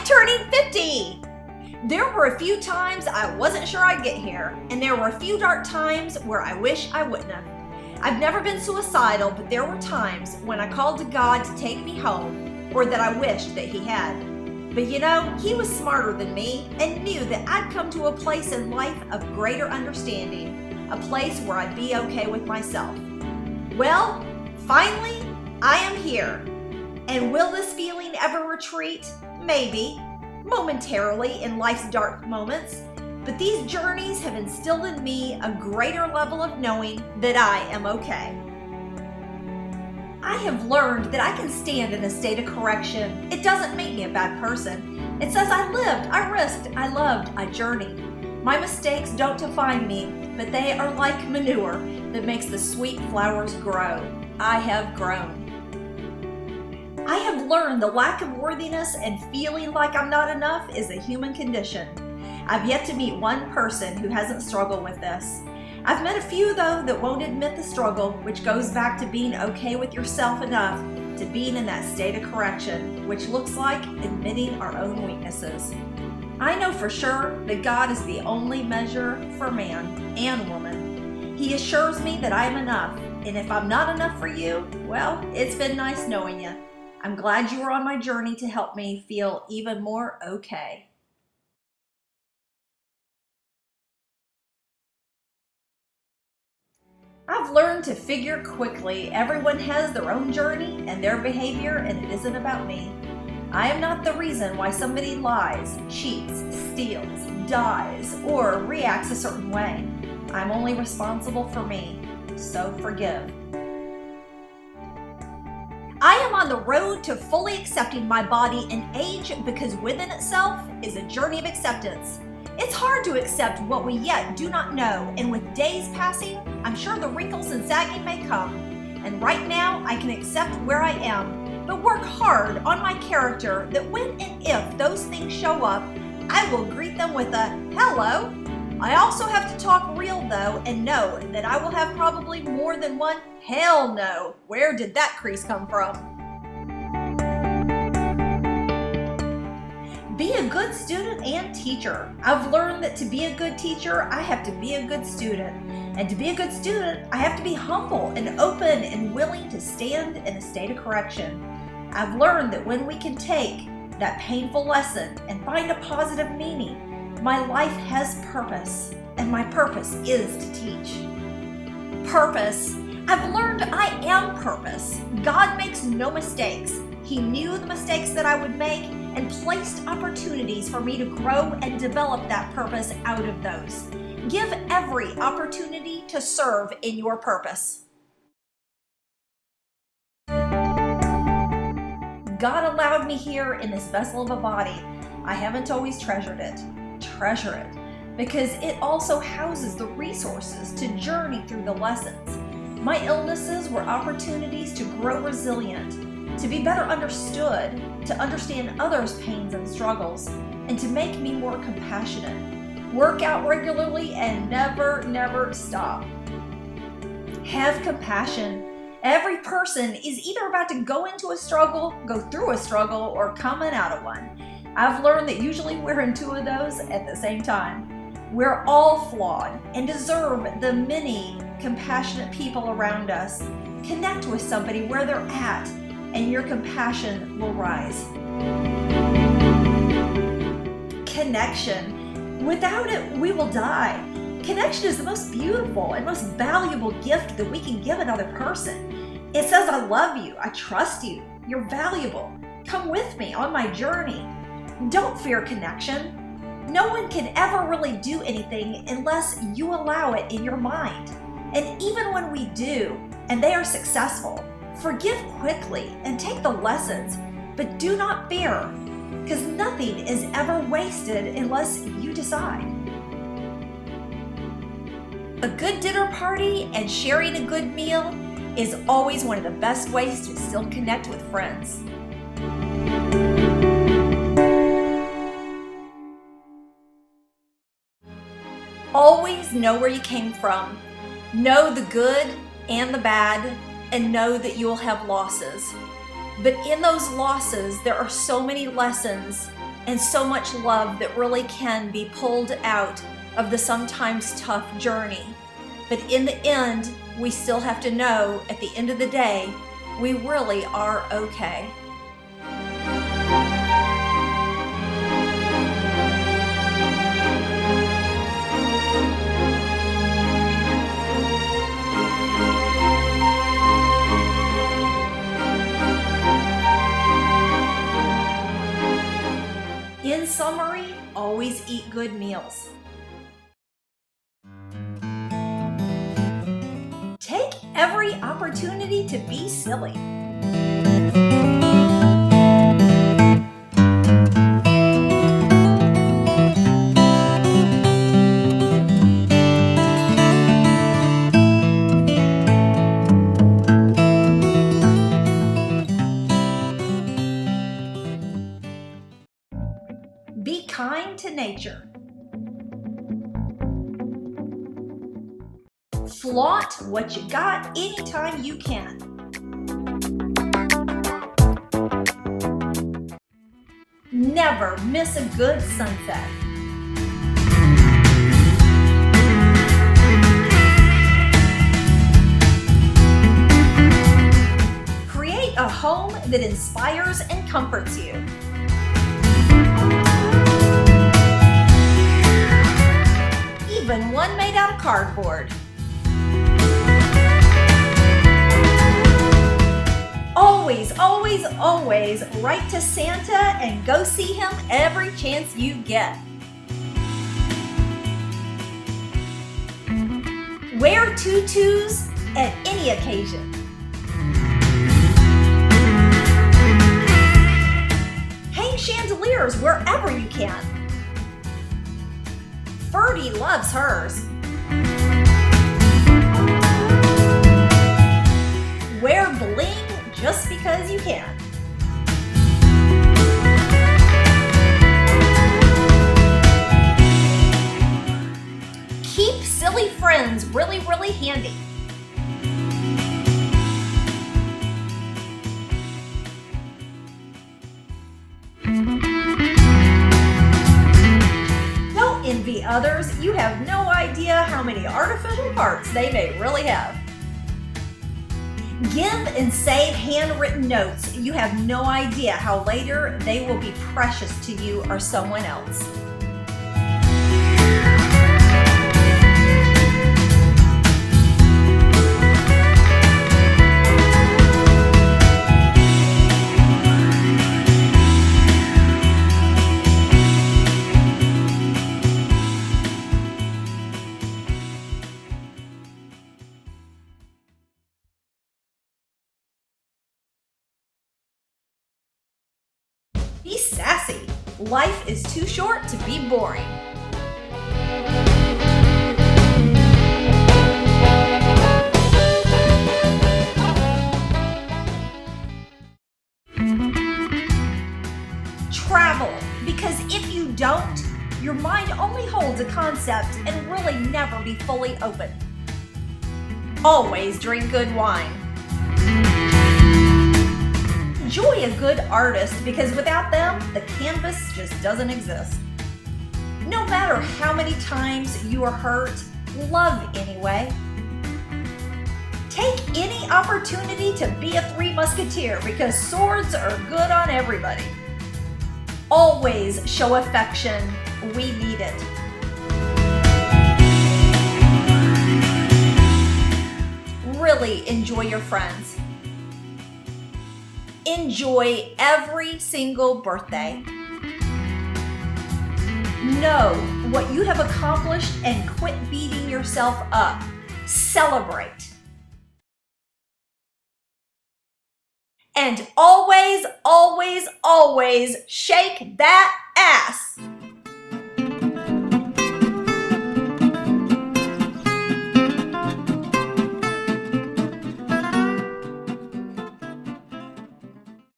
turning 50! There were a few times I wasn't sure I'd get here, and there were a few dark times where I wish I wouldn't have. I've never been suicidal, but there were times when I called to God to take me home, or that I wished that He had. But you know, He was smarter than me and knew that I'd come to a place in life of greater understanding, a place where I'd be okay with myself. Well, finally, I am here. And will this feeling ever retreat? Maybe, momentarily in life's dark moments. But these journeys have instilled in me a greater level of knowing that I am okay. I have learned that I can stand in a state of correction. It doesn't make me a bad person. It says I lived, I risked, I loved, I journeyed. My mistakes don't define me, but they are like manure that makes the sweet flowers grow. I have grown. I have learned the lack of worthiness and feeling like I'm not enough is a human condition. I've yet to meet one person who hasn't struggled with this. I've met a few, though, that won't admit the struggle, which goes back to being okay with yourself enough to being in that state of correction, which looks like admitting our own weaknesses. I know for sure that God is the only measure for man and woman. He assures me that I am enough, and if I'm not enough for you, well, it's been nice knowing you. I'm glad you were on my journey to help me feel even more okay. I've learned to figure quickly everyone has their own journey and their behavior, and it isn't about me. I am not the reason why somebody lies, cheats, steals, dies, or reacts a certain way. I'm only responsible for me, so forgive. I am on the road to fully accepting my body and age because within itself is a journey of acceptance. It's hard to accept what we yet do not know, and with days passing, I'm sure the wrinkles and sagging may come. And right now, I can accept where I am, but work hard on my character that when and if those things show up, I will greet them with a hello. I also have to talk real though and know that I will have probably more than one hell no. Where did that crease come from? Be a good student and teacher. I've learned that to be a good teacher, I have to be a good student. And to be a good student, I have to be humble and open and willing to stand in a state of correction. I've learned that when we can take that painful lesson and find a positive meaning, my life has purpose, and my purpose is to teach. Purpose. I've learned I am purpose. God makes no mistakes. He knew the mistakes that I would make and placed opportunities for me to grow and develop that purpose out of those. Give every opportunity to serve in your purpose. God allowed me here in this vessel of a body. I haven't always treasured it. Treasure it, because it also houses the resources to journey through the lessons. My illnesses were opportunities to grow resilient, to be better understood, to understand others' pains and struggles, and to make me more compassionate. Work out regularly and never stop. Have compassion. Every person is either about to go into a struggle, go through a struggle, or coming out of one. I've learned that usually we're in two of those at the same time. We're all flawed and deserve the many compassionate people around us. Connect with somebody where they're at, and your compassion will rise. Connection. Without it, we will die. Connection is the most beautiful and most valuable gift that we can give another person. It says, I love you, I trust you, you're valuable. Come with me on my journey. Don't fear connection. No one can ever really do anything unless you allow it in your mind. And even when we do, and they are successful, forgive quickly and take the lessons, but do not fear, because nothing is ever wasted unless you decide. A good dinner party and sharing a good meal is always one of the best ways to still connect with friends. Always know where you came from. Know the good and the bad, and know that you will have losses. But in those losses, there are so many lessons and so much love that really can be pulled out of the sometimes tough journey. But in the end, we still have to know at the end of the day, we really are okay. In summary, always eat good meals. Take every opportunity to be silly. Be kind to nature. Flaunt what you got anytime you can. Never miss a good sunset. Create a home that inspires and comforts you. Even one made out of cardboard. Always, always, always write to Santa and go see him every chance you get. Wear tutus at any occasion. Hang chandeliers wherever you can. Ferdy loves hers. Wear bling just because you can. Keep silly friends really, really handy. Don't envy others. You have no idea how many artificial parts they may really have. Give and save handwritten notes. You have no idea how later they will be precious to you or someone else. Be sassy. Life is too short to be boring. Travel, because if you don't, your mind only holds a concept and really never be fully open. Always drink good wine. Enjoy a good artist, because without them, the canvas just doesn't exist. No matter how many times you are hurt, love anyway. Take any opportunity to be a Three Musketeer, because swords are good on everybody. Always show affection. We need it. Really enjoy your friends. Enjoy every single birthday. Know what you have accomplished and quit beating yourself up. Celebrate. And always, always, always shake that ass.